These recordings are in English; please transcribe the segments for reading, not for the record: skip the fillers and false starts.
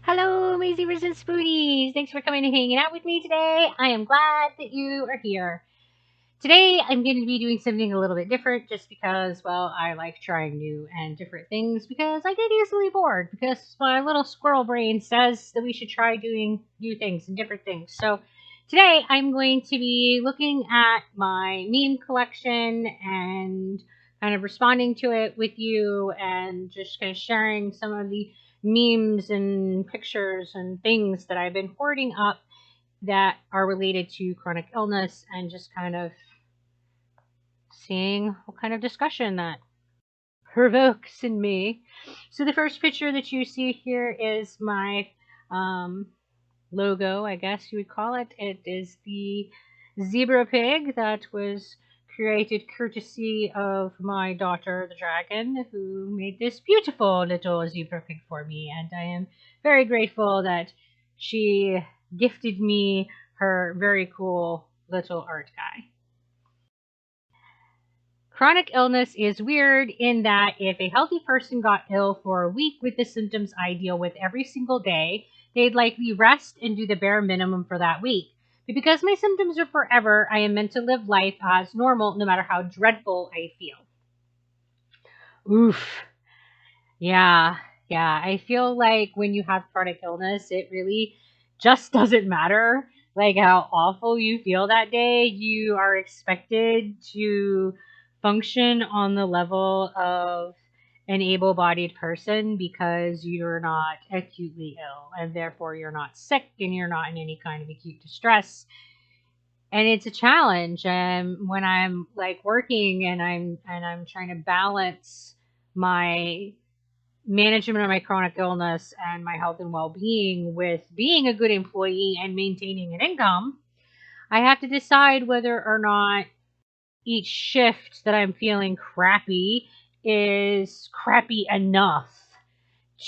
Hello, Mazers and Spoonies! Thanks for coming and hanging out with me today. I am glad that you are here. Today, I'm going to be doing something a little bit different just because, well, I like trying new and different things because I get easily bored because my little squirrel brain says that we should try doing new things and different things. So, today, I'm going to be looking at my meme collection and kind of responding to it with you and just kind of sharing some of the memes and pictures and things that I've been hoarding up that are related to chronic illness and just kind of seeing what kind of discussion that provokes in me. So the first picture that you see here is my um, logo, I guess you would call it. It is the zebra pig that was created courtesy of my daughter, the dragon, who made this beautiful little zebra pig for me. And I am very grateful that she gifted me her very cool little art guy. Chronic illness is weird in that if a healthy person got ill for a week with the symptoms I deal with every single day, they'd likely rest and do the bare minimum for that week. But because my symptoms are forever, I am meant to live life as normal no matter how dreadful I feel. Oof. Yeah, yeah. I feel like when you have chronic illness, it really just doesn't matter like how awful you feel that day. You are expected to function on the level of an able-bodied person because you're not acutely ill and therefore you're not sick and you're not in any kind of acute distress. And it's a challenge when I'm like working and I'm trying to balance my management of my chronic illness and my health and well-being with being a good employee and maintaining an income. I have to decide whether or not each shift that I'm feeling crappy is crappy enough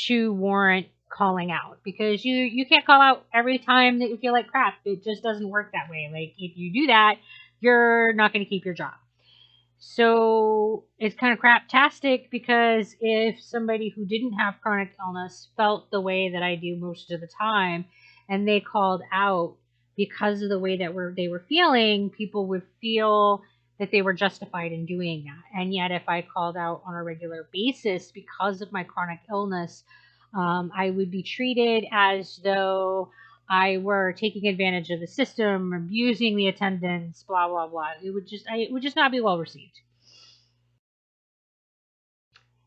to warrant calling out, because you can't call out every time that you feel like crap. It just doesn't work that way. Like if you do that, you're not going to keep your job. So it's kind of craptastic because if somebody who didn't have chronic illness felt the way that I do most of the time and they called out because of the way that they were feeling, people would feel that they were justified in doing that. And yet, if I called out on a regular basis because of my chronic illness, I would be treated as though I were taking advantage of the system, abusing the attendance, blah blah blah. It would just not be well received.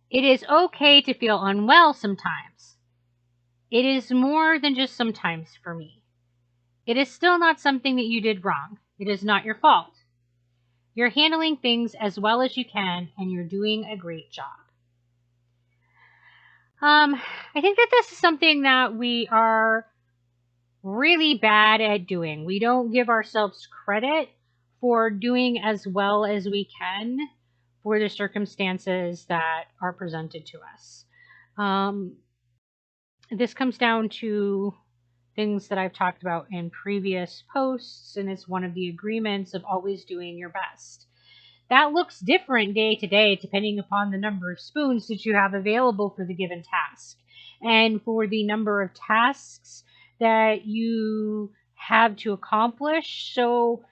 It is okay to feel unwell sometimes. It is more than just sometimes for me. It is still not something that you did wrong. It is not your fault. You're handling things as well as you can, and you're doing a great job. I think that this is something that we are really bad at doing. We don't give ourselves credit for doing as well as we can for the circumstances that are presented to us. Um, this comes down to things that I've talked about in previous posts, and it's one of the agreements of always doing your best. That looks different day to day depending upon the number of spoons that you have available for the given task and for the number of tasks that you have to accomplish. So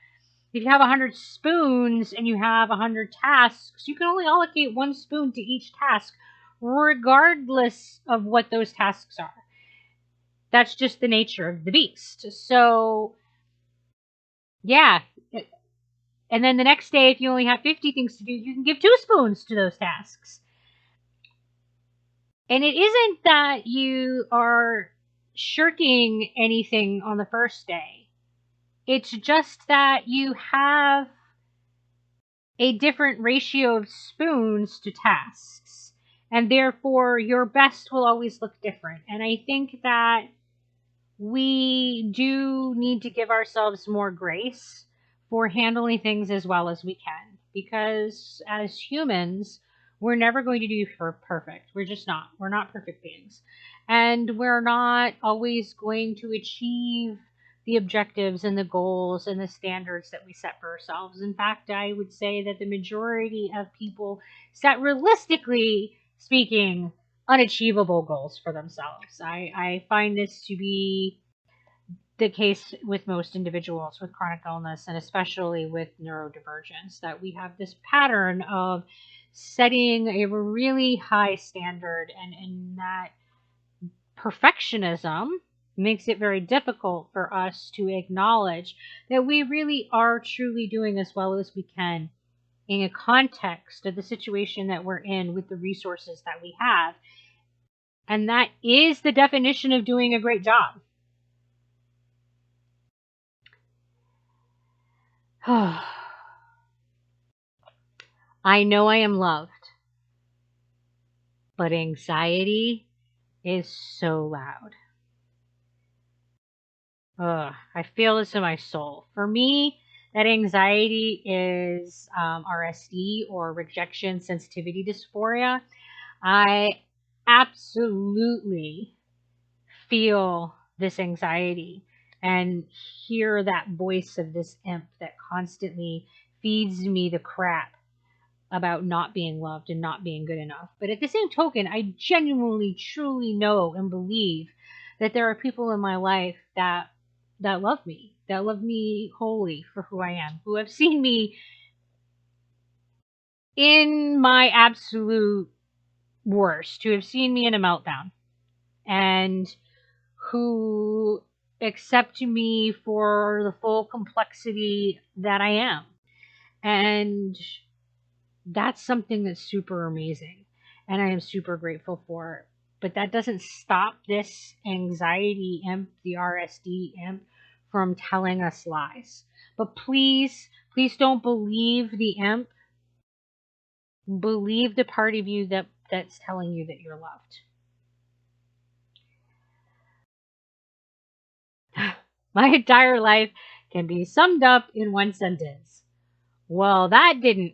if you have 100 spoons and you have 100 tasks, you can only allocate one spoon to each task, regardless of what those tasks are. That's just the nature of the beast. So, yeah. And then the next day, if you only have 50 things to do, you can give 2 spoons to those tasks. And it isn't that you are shirking anything on the first day. It's just that you have a different ratio of spoons to tasks. And therefore, your best will always look different. And I think that we do need to give ourselves more grace for handling things as well as we can. Because as humans, we're never going to do perfect. We're just not. We're not perfect beings. And we're not always going to achieve the objectives and the goals and the standards that we set for ourselves. In fact, I would say that the majority of people set realistically speaking unachievable goals for themselves. I find this to be the case with most individuals with chronic illness, and especially with neurodivergence, that we have this pattern of setting a really high standard, and that perfectionism makes it very difficult for us to acknowledge that we really are truly doing as well as we can in a context of the situation that we're in with the resources that we have. And that is the definition of doing a great job. I know I am loved, but anxiety is so loud. I feel this in my soul. For me, that anxiety is RSD, or rejection sensitivity dysphoria. I absolutely feel this anxiety and hear that voice of this imp that constantly feeds me the crap about not being loved and not being good enough. But at the same token, I genuinely, truly know and believe that there are people in my life that love me wholly for who I am, who have seen me in my absolute worst, who have seen me in a meltdown, and who accept me for the full complexity that I am. And that's something that's super amazing. And I am super grateful for it. But that doesn't stop this anxiety imp, the RSD imp, from telling us lies. But please, please don't believe the imp. Believe the part of you that's telling you that you're loved. My entire life can be summed up in one sentence. Well, that didn't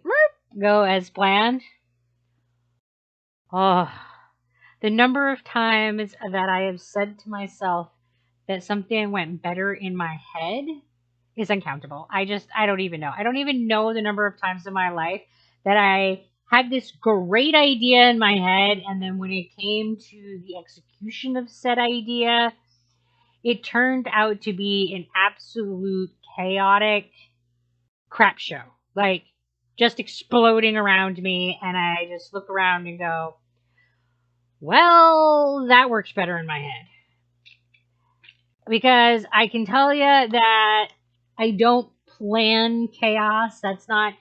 go as planned. Oh, the number of times that I have said to myself that something went better in my head is uncountable. I don't even know. I don't even know the number of times in my life that I had this great idea in my head, and then when it came to the execution of said idea, it turned out to be an absolute chaotic crap show. Like, just exploding around me, and I just look around and go, well, that works better in my head. Because I can tell you that I don't plan chaos. That's not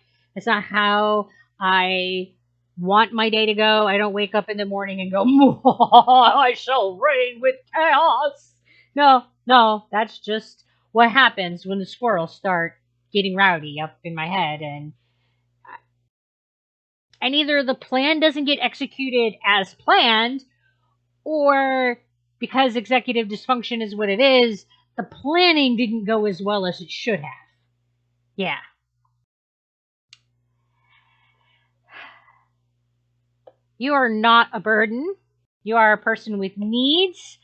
how I want my day to go. I don't wake up in the morning and go, I shall reign with chaos. No, no, that's just what happens when the squirrels start getting rowdy up in my head, and either the plan doesn't get executed as planned, or because executive dysfunction is what it is, the planning didn't go as well as it should have. Yeah. You are not a burden. You are a person with needs,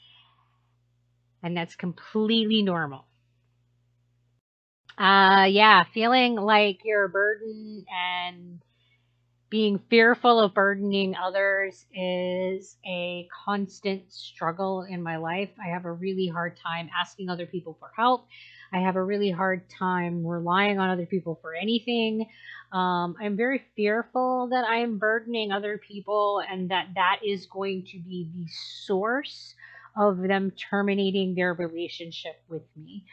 and that's completely normal. Yeah, feeling like you're a burden and being fearful of burdening others is a constant struggle in my life. I have a really hard time asking other people for help. I have a really hard time relying on other people for anything. I'm very fearful that I am burdening other people, and that is going to be the source of them terminating their relationship with me.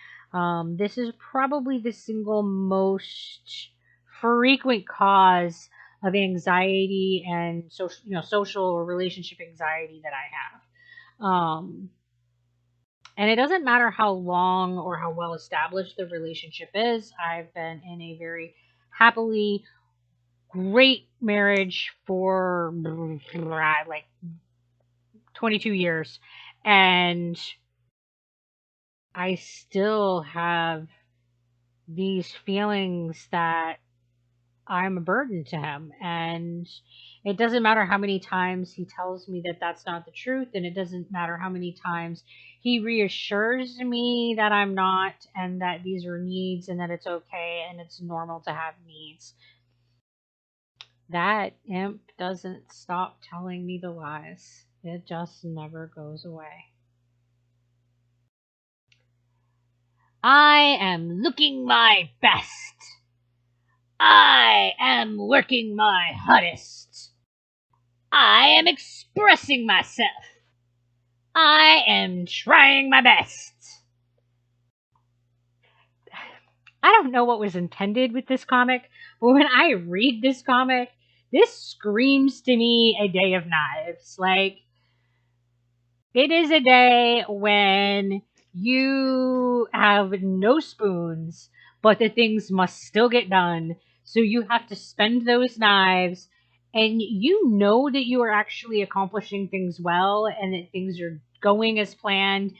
This is probably the single most frequent cause of anxiety and social or relationship anxiety that I have. And it doesn't matter how long or how well established the relationship is. I've been in a very happily great marriage for like 22 years, and I still have these feelings that I'm a burden to him. And it doesn't matter how many times he tells me that that's not the truth. And it doesn't matter how many times he reassures me that I'm not, and that these are needs, and that it's okay and it's normal to have needs. That imp doesn't stop telling me the lies. It just never goes away. I am looking my best. I am working my hardest. I am expressing myself. I am trying my best. I don't know what was intended with this comic, but when I read this comic, this screams to me a day of knives. Like, it is a day when you have no spoons, but the things must still get done. So you have to spend those knives, and you know that you are actually accomplishing things well and that things are going as planned,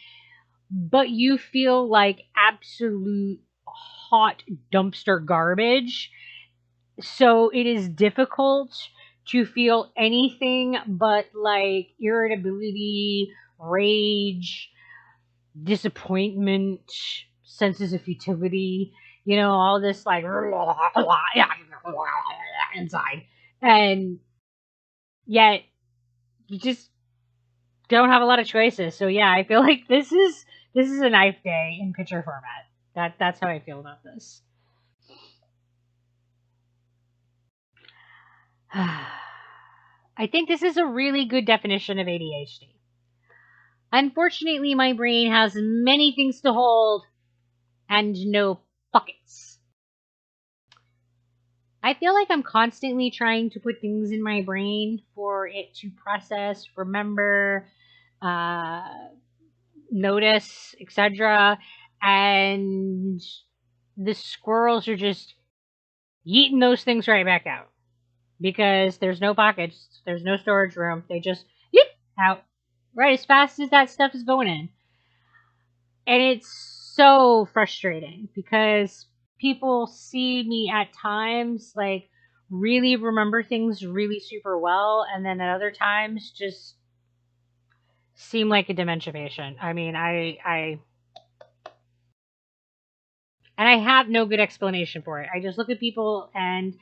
but you feel like absolute hot dumpster garbage. So it is difficult to feel anything but like irritability, rage, disappointment, senses of futility, all this like inside. And yet you just don't have a lot of choices. So yeah, I feel like this is a knife day in picture format. That's how I feel about this. I think this is a really good definition of ADHD. Unfortunately, my brain has many things to hold and no pockets. I feel like I'm constantly trying to put things in my brain for it to process, remember, uh, notice, etc. And the squirrels are just yeeting those things right back out because there's no pockets, there's no storage room. They just yeet out right as fast as that stuff is going in. And it's so frustrating because people see me at times like really remember things really super well, and then at other times just seem like a dementia patient. I mean, I have no good explanation for it. I just look at people and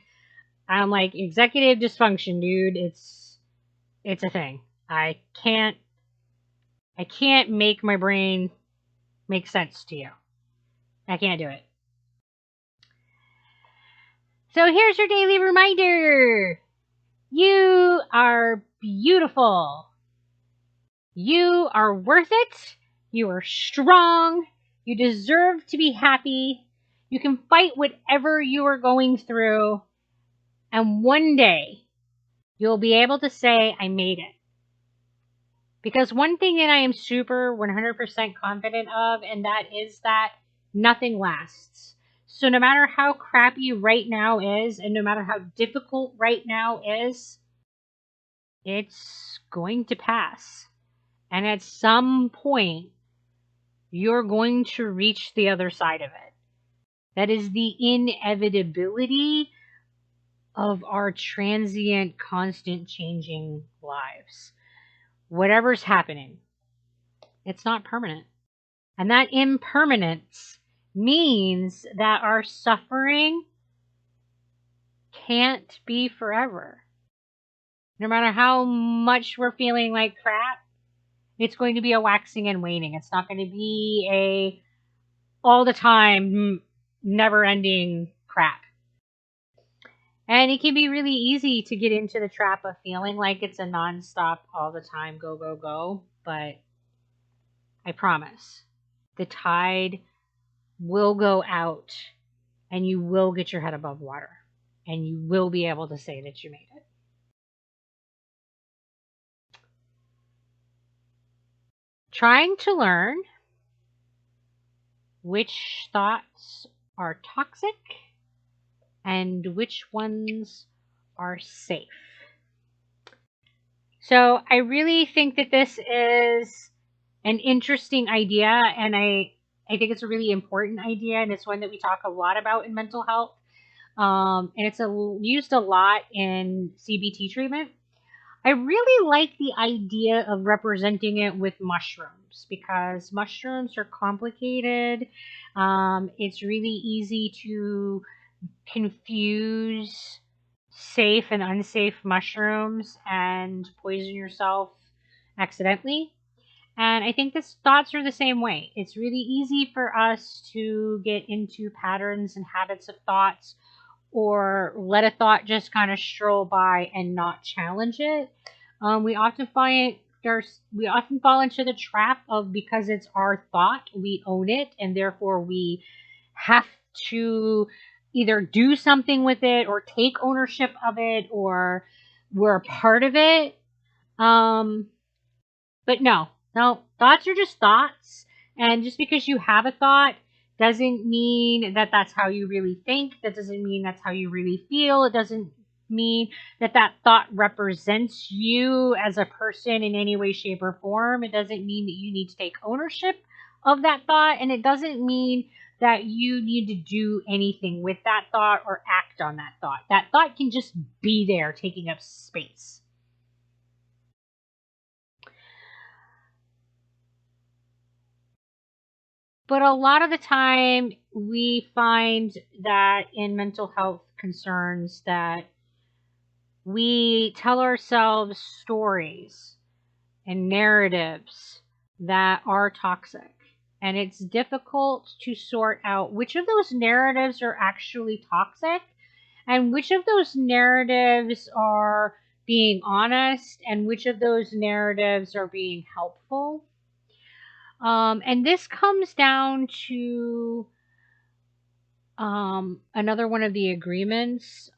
I'm like, executive dysfunction, dude. It's a thing. I can't make my brain make sense to you. I can't do it. So here's your daily reminder. You are beautiful. You are worth it. You are strong. You deserve to be happy. You can fight whatever you are going through. And one day, you'll be able to say, I made it. Because one thing that I am super 100% confident of, and that is that nothing lasts. So no matter how crappy right now is, and no matter how difficult right now is, it's going to pass. And at some point, you're going to reach the other side of it. That is the inevitability of our transient, constant changing lives. Whatever's happening, it's not permanent. And that impermanence means that our suffering can't be forever. No matter how much we're feeling like crap, it's going to be a waxing and waning. It's not going to be a all the time, never ending crap. And it can be really easy to get into the trap of feeling like it's a nonstop, all the time, go, go, go. But I promise the tide will go out and you will get your head above water and you will be able to say that you made it. Trying to learn which thoughts are toxic and which ones are safe. So I really think that this is an interesting idea, and I think it's a really important idea, and it's one that we talk a lot about in mental health. And it's used a lot in CBT treatment. I really like the idea of representing it with mushrooms because mushrooms are complicated. It's really easy to confuse safe and unsafe mushrooms and poison yourself accidentally. And I think this thoughts are the same way. It's really easy for us to get into patterns and habits of thoughts or let a thought just kind of stroll by and not challenge it. We often find we often fall into the trap of because it's our thought, we own it, and therefore we have to either do something with it or take ownership of it or we're a part of it. Um, but no, thoughts are just thoughts. And just because you have a thought doesn't mean that that's how you really think. That doesn't mean that's how you really feel. It doesn't mean that that thought represents you as a person in any way, shape, or form. It doesn't mean that you need to take ownership of that thought. And it doesn't mean that you need to do anything with that thought or act on that thought. That thought can just be there taking up space. But a lot of the time, we find that in mental health concerns that we tell ourselves stories and narratives that are toxic. And it's difficult to sort out which of those narratives are actually toxic and which of those narratives are being honest and which of those narratives are being helpful. And this comes down to another one of the agreements.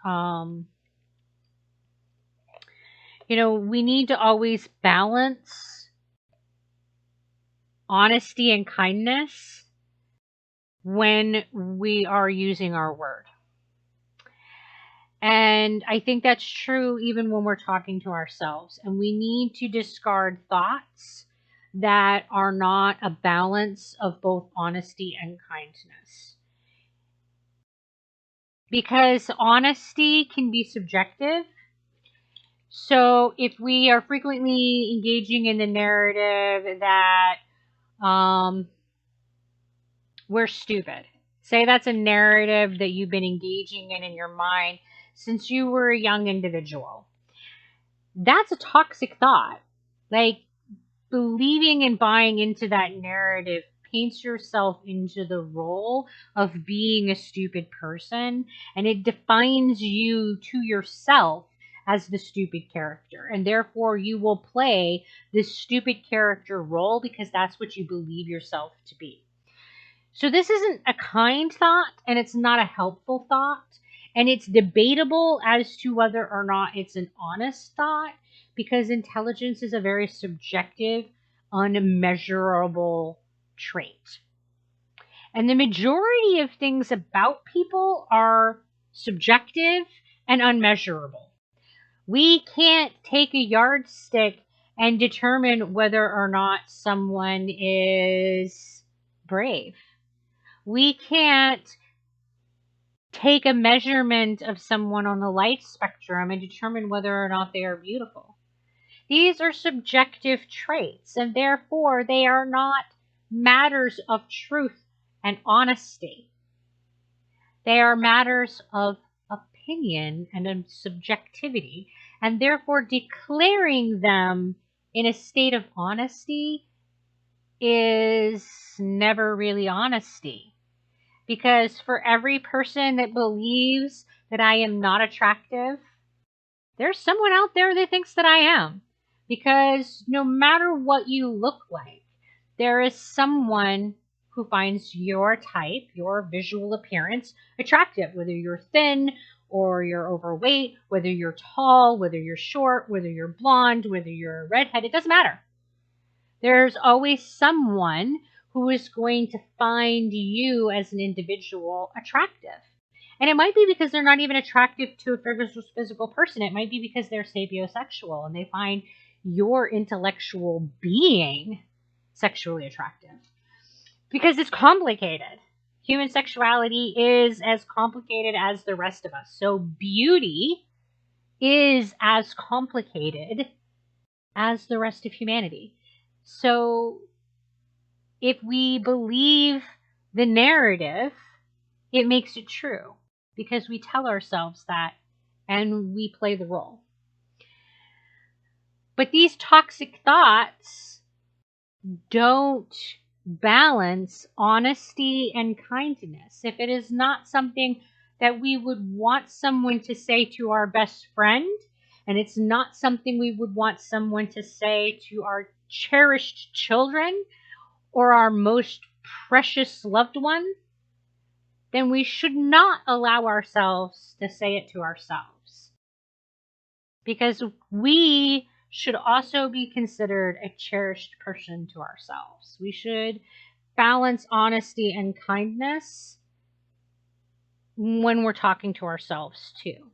We need to always balance honesty and kindness when we are using our word. And I think that's true even when we're talking to ourselves. And we need to discard thoughts that are not a balance of both honesty and kindness. Because honesty can be subjective. So if we are frequently engaging in the narrative that we're stupid, say that's a narrative that you've been engaging in your mind since you were a young individual, that's a toxic thought. Like, believing and buying into that narrative paints yourself into the role of being a stupid person, and it defines you to yourself as the stupid character, and therefore you will play this stupid character role because that's what you believe yourself to be. So this isn't a kind thought, and it's not a helpful thought, and it's debatable as to whether or not it's an honest thought, because intelligence is a very subjective, unmeasurable trait. And the majority of things about people are subjective and unmeasurable. We can't take a yardstick and determine whether or not someone is brave. We can't take a measurement of someone on the light spectrum and determine whether or not they are beautiful. These are subjective traits, and therefore they are not matters of truth and honesty. They are matters of opinion and of subjectivity, and therefore declaring them in a state of honesty is never really honesty. Because for every person that believes that I am not attractive, there's someone out there that thinks that I am. Because no matter what you look like, there is someone who finds your type, your visual appearance, attractive, whether you're thin or you're overweight, whether you're tall, whether you're short, whether you're blonde, whether you're a redhead, it doesn't matter. There's always someone who is going to find you as an individual attractive. And it might be because they're not even attractive to a physical person. It might be because they're sapiosexual and they find your intellectual being sexually attractive. Because it's complicated. Human sexuality is as complicated as the rest of us. So beauty is as complicated as the rest of humanity. So if we believe the narrative, it makes it true because we tell ourselves that and we play the role. But these toxic thoughts don't balance honesty and kindness. If it is not something that we would want someone to say to our best friend, and it's not something we would want someone to say to our cherished children or our most precious loved one, then we should not allow ourselves to say it to ourselves. Because we should also be considered a cherished person to ourselves. We should balance honesty and kindness when we're talking to ourselves too.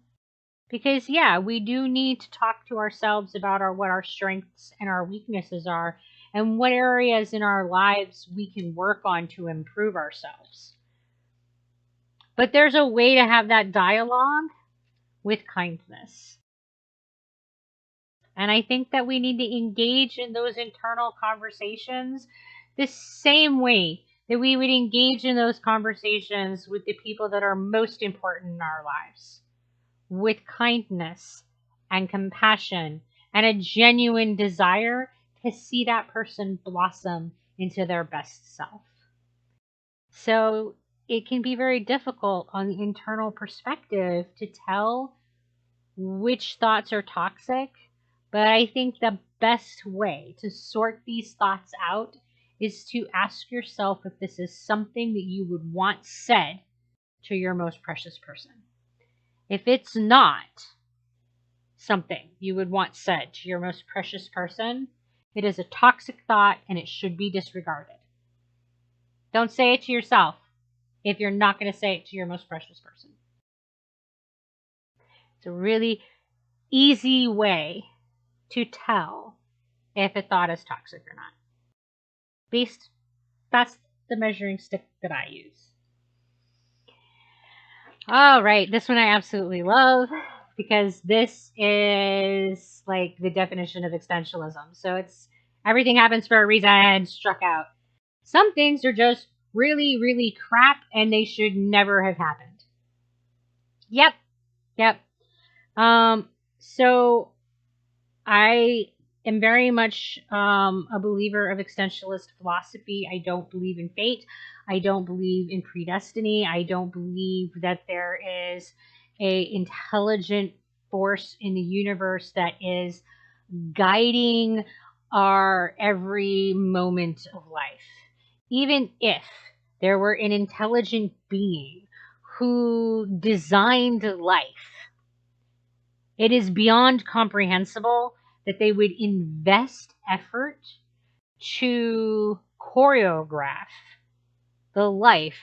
Because yeah, we do need to talk to ourselves about what our strengths and our weaknesses are and what areas in our lives we can work on to improve ourselves. But there's a way to have that dialogue with kindness. And I think that we need to engage in those internal conversations the same way that we would engage in those conversations with the people that are most important in our lives, with kindness and compassion and a genuine desire to see that person blossom into their best self. So it can be very difficult on the internal perspective to tell which thoughts are toxic, but I think the best way to sort these thoughts out is to ask yourself if this is something that you would want said to your most precious person. If it's not something you would want said to your most precious person, it is a toxic thought and it should be disregarded. Don't say it to yourself if you're not going to say it to your most precious person. It's a really easy way to tell if a thought is toxic or not. That's the measuring stick that I use. All right, this one I absolutely love because this is like the definition of existentialism. So it's everything happens for a reason, struck out. Some things are just really, really crap and they should never have happened. Yep. So I am very much a believer of existentialist philosophy. I don't believe in fate. I don't believe in predestiny. I don't believe that there is a intelligent force in the universe that is guiding our every moment of life. Even if there were an intelligent being who designed life, it is beyond comprehensible that they would invest effort to choreograph the life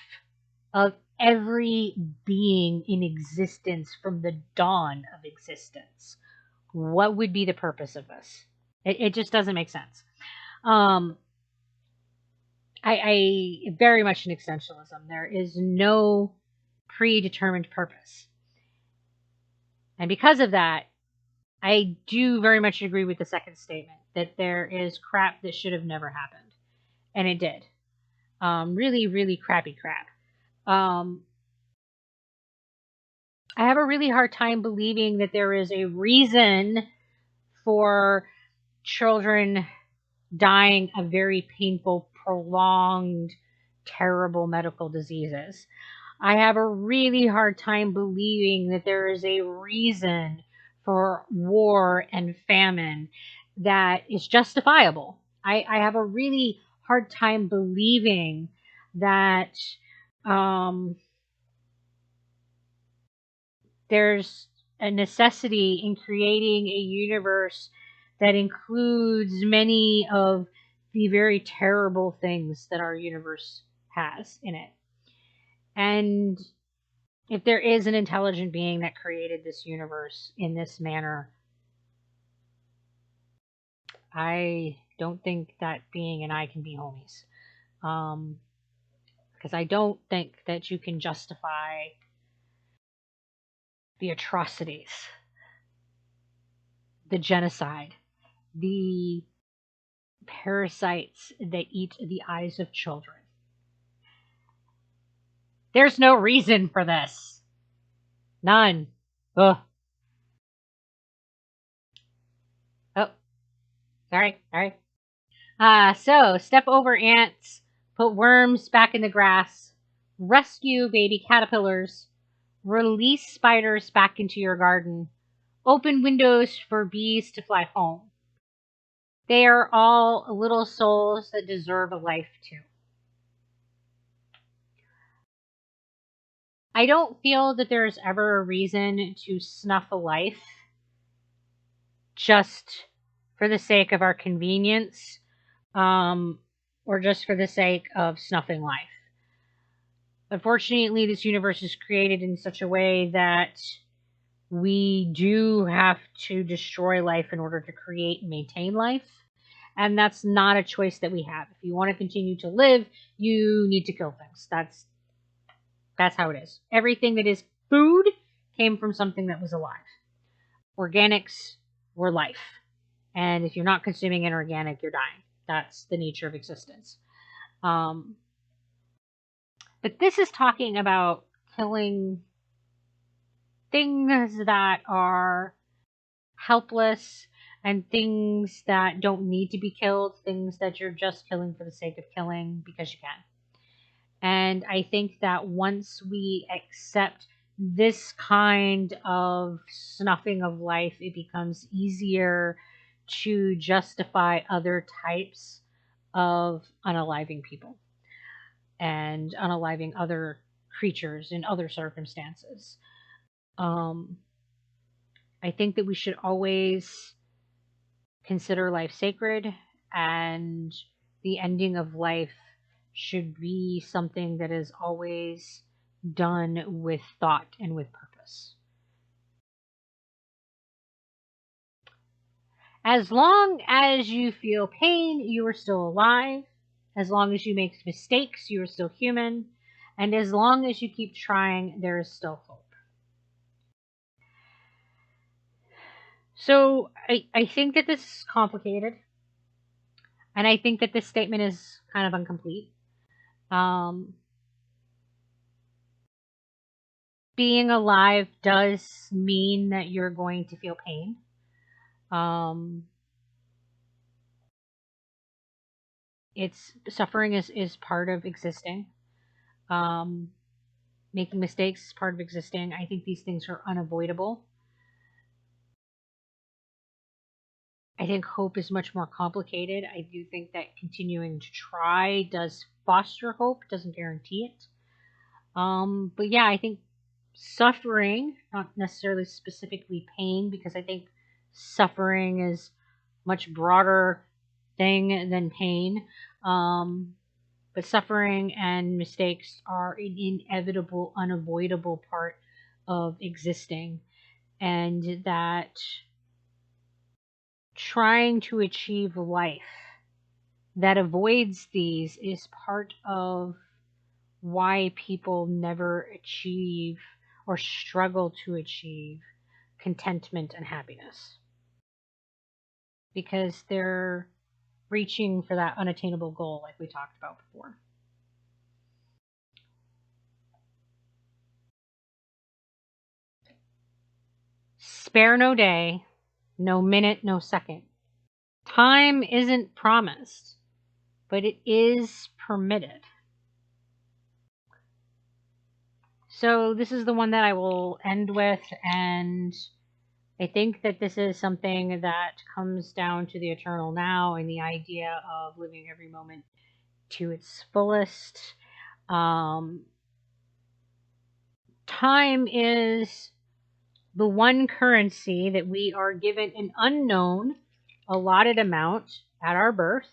of every being in existence from the dawn of existence. What would be the purpose of this? It just doesn't make sense. I very much in existentialism. There is no predetermined purpose. And because of that, I do very much agree with the second statement that there is crap that should have never happened. And it did. Really, really crappy crap. I have a really hard time believing that there is a reason for children dying of very painful, prolonged, terrible medical diseases. I have a really hard time believing that there is a reason for war and famine that is justifiable. I have a really hard time believing that there's a necessity in creating a universe that includes many of the very terrible things that our universe has in it. And if there is an intelligent being that created this universe in this manner, I don't think that being and I can be homies. Because I don't think that you can justify the atrocities, the genocide, the parasites that eat the eyes of children. There's no reason for this. None. Ugh. Oh, Sorry, sorry. So step over ants, put worms back in the grass, rescue baby caterpillars, release spiders back into your garden, open windows for bees to fly home. They are all little souls that deserve a life too. I don't feel that there's ever a reason to snuff a life just for the sake of our convenience, um, or just for the sake of snuffing life. Unfortunately, this universe is created in such a way that we do have to destroy life in order to create and maintain life. And that's not a choice that we have. If you want to continue to live, you need to kill things. That's how it is. Everything that is food came from something that was alive. Organics were life. And if you're not consuming an organic, you're dying. That's the nature of existence. Um, but this is talking about killing things that are helpless and things that don't need to be killed, things that you're just killing for the sake of killing because you can. And I think that once we accept this kind of snuffing of life, it becomes easier to justify other types of unaliving people and unaliving other creatures in other circumstances. Um, I think that we should always consider life sacred, and the ending of life should be something that is always done with thought and with purpose. As long as you feel pain, you are still alive. As long as you make mistakes, you are still human. And as long as you keep trying, there is still hope. So I think that this is complicated. And I think that this statement is kind of incomplete. Um, Being alive does mean that you're going to feel pain. Um, it's suffering is part of existing. Um, Making mistakes is part of existing. I think these things are unavoidable. I think hope is much more complicated. I do think that continuing to try does foster hope, doesn't guarantee it. But yeah, I think suffering, not necessarily specifically pain, because I think suffering is much broader thing than pain. Um, but suffering and mistakes are an inevitable, unavoidable part of existing, and that trying to achieve life that avoids these is part of why people never achieve or struggle to achieve contentment and happiness, because they're reaching for that unattainable goal like we talked about before. Spare no day, no minute, no second. Time isn't promised, but it is permitted. So this is the one that I will end with, and I think that this is something that comes down to the eternal now and the idea of living every moment to its fullest. Um, Time is the one currency that we are given an unknown allotted amount at our birth.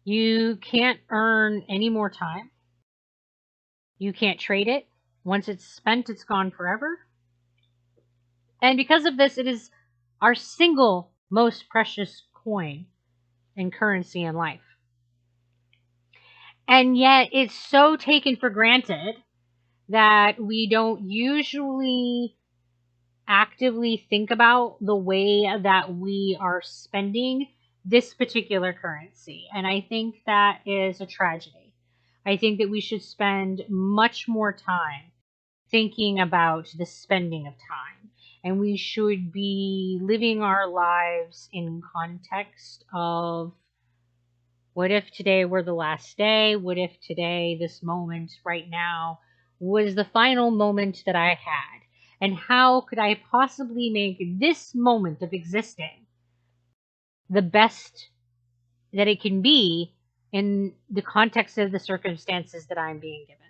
You can't earn any more time. You can't trade it. Once it's spent, it's gone forever. And because of this, it is our single most precious coin and currency in life. And yet, it's so taken for granted that we don't usually actively think about the way that we are spending this particular currency. And I think that is a tragedy. I think that we should spend much more time thinking about the spending of time and we should be living our lives in context of what if today were the last day? What if today, this moment right now, was the final moment that I had? And how could I possibly make this moment of existing the best that it can be in the context of the circumstances that I'm being given?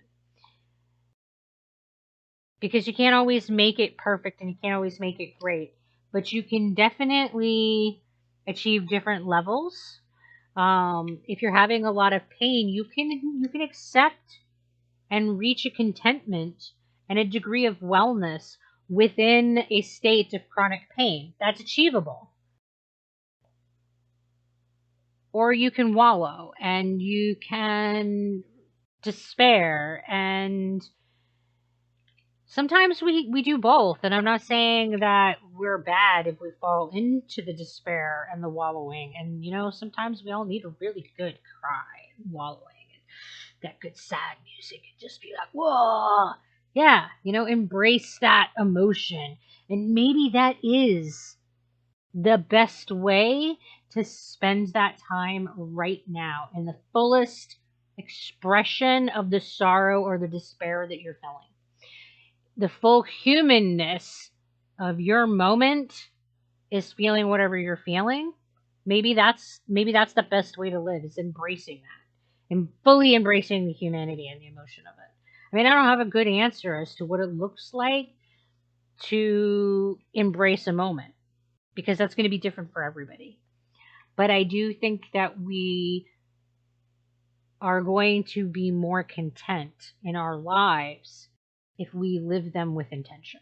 Because you can't always make it perfect and you can't always make it great, but you can definitely achieve different levels. If you're having a lot of pain, you can accept and reach a contentment and a degree of wellness within a state of chronic pain. That's achievable. Or you can wallow and you can despair, and sometimes we do both. And I'm not saying that we're bad if we fall into the despair and the wallowing. And sometimes we all need a really good cry and wallowing, that good sad music, and just be like, whoa, yeah, embrace that emotion. And maybe that is the best way to spend that time right now in the fullest expression of the sorrow or the despair that you're feeling. The full humanness of your moment is feeling whatever you're feeling. Maybe that's the best way to live, is embracing that and fully embracing the humanity and the emotion of it. I mean, I don't have a good answer as to what it looks like to embrace a moment, because that's going to be different for everybody. But I do think that we are going to be more content in our lives if we live them with intention.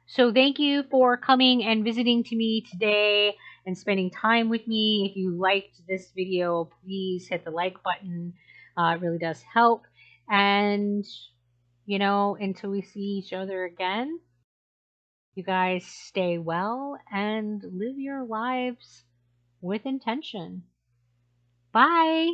So thank you for coming and visiting to me today and spending time with me. If you liked this video, please hit the like button. It really does help. And, until we see each other again, you guys stay well and live your lives with intention. Bye.